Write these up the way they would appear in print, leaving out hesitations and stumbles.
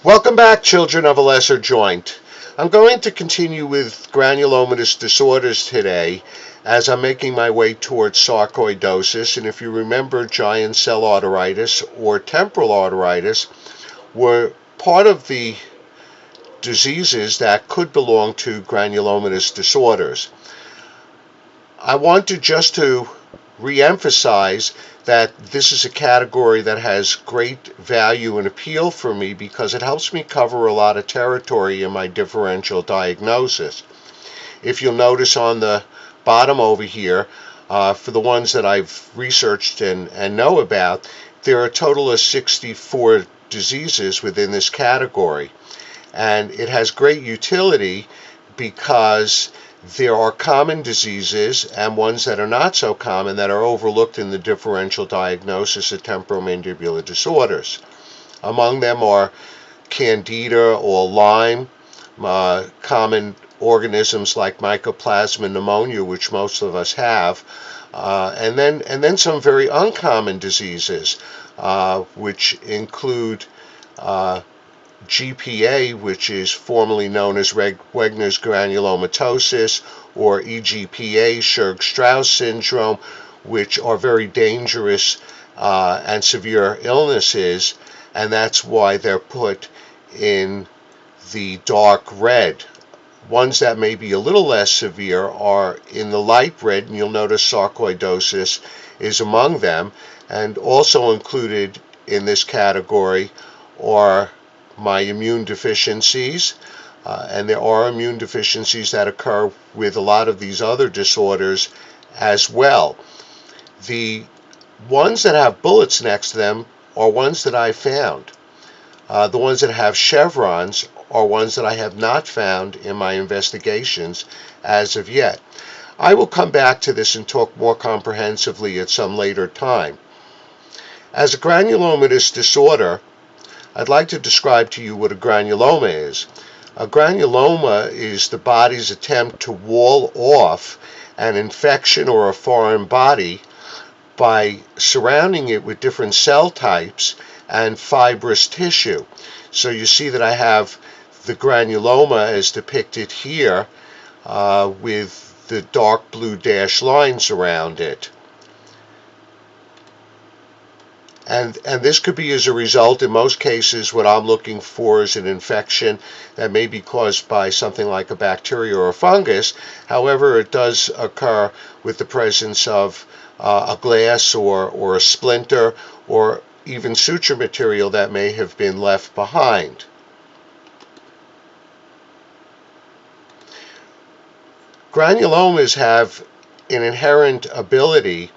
Welcome back, children of a lesser joint. I'm going to continue with granulomatous disorders today as I'm making my way towards sarcoidosis. And if you remember, giant cell arteritis or temporal arteritis were part of the diseases that could belong to granulomatous disorders. I want to re-emphasize that this is a category that has great value and appeal for me because it helps me cover a lot of territory in my differential diagnosis. If you'll notice on the bottom over here, for the ones that I've researched and know about, there are a total of 64 diseases within this category. And it has great utility because there are common diseases and ones that are not so common that are overlooked in the differential diagnosis of temporomandibular disorders. Among them are Candida or Lyme, common organisms like Mycoplasma pneumonia, which most of us have, and then some very uncommon diseases, which include GPA, which is formerly known as Wegener's granulomatosis, or EGPA, Churg-Strauss syndrome, which are very dangerous and severe illnesses, and that's why they're put in the dark red. Ones that may be a little less severe are in the light red, and you'll notice sarcoidosis is among them, and also included in this category are my immune deficiencies, and there are immune deficiencies that occur with a lot of these other disorders as well. The ones that have bullets next to them are ones that I found. The ones that have chevrons are ones that I have not found in my investigations as of yet. I will come back to this and talk more comprehensively at some later time. As a granulomatous disorder, I'd like to describe to you what a granuloma is. A granuloma is the body's attempt to wall off an infection or a foreign body by surrounding it with different cell types and fibrous tissue. So you see that I have the granuloma as depicted here with the dark blue dashed lines around it. And this could be as a result, in most cases, what I'm looking for is an infection that may be caused by something like a bacteria or a fungus. However, it does occur with the presence of a glass or a splinter or even suture material that may have been left behind. Granulomas have an inherent ability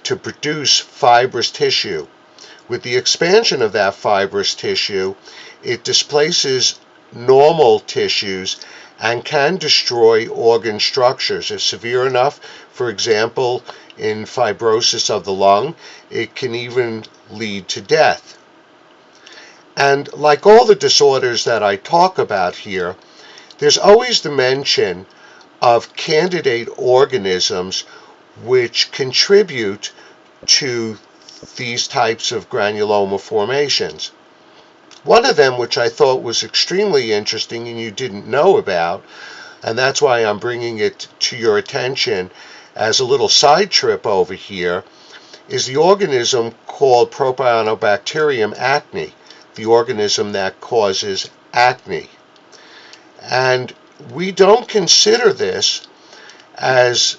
to produce fibrous tissue. With the expansion of that fibrous tissue, it displaces normal tissues and can destroy organ structures. If severe enough, for example, in fibrosis of the lung, it can even lead to death. And like all the disorders that I talk about here, there's always the mention of candidate organisms which contribute to these types of granuloma formations. One of them, which I thought was extremely interesting and you didn't know about, and that's why I'm bringing it to your attention as a little side trip over here, is the organism called Propionibacterium acne, the organism that causes acne. And we don't consider this as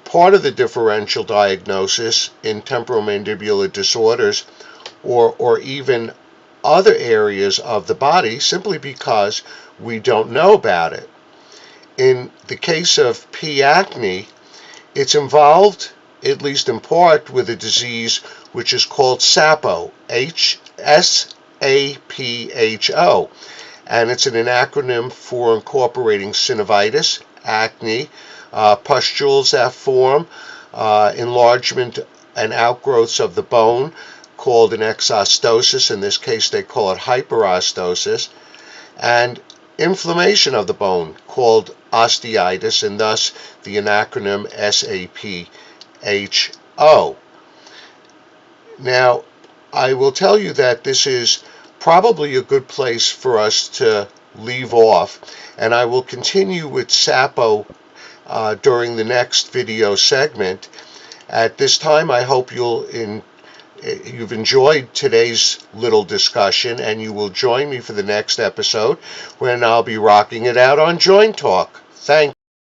part of the differential diagnosis in temporomandibular disorders or even other areas of the body simply because we don't know about it. In the case of P. acne, it's involved, at least in part, with a disease which is called SAPO, S-A-P-H-O, and it's an acronym for incorporating synovitis, acne, pustules that form, enlargement and outgrowths of the bone called an exostosis. In this case, they call it hyperostosis, and inflammation of the bone called osteitis, and thus the acronym SAPHO. Now, I will tell you that this is probably a good place for us to leave off, and I will continue with Sapo during the next video segment. At this time, I hope you've enjoyed today's little discussion, and you will join me for the next episode when I'll be rocking it out on Joint Talk. Thank you.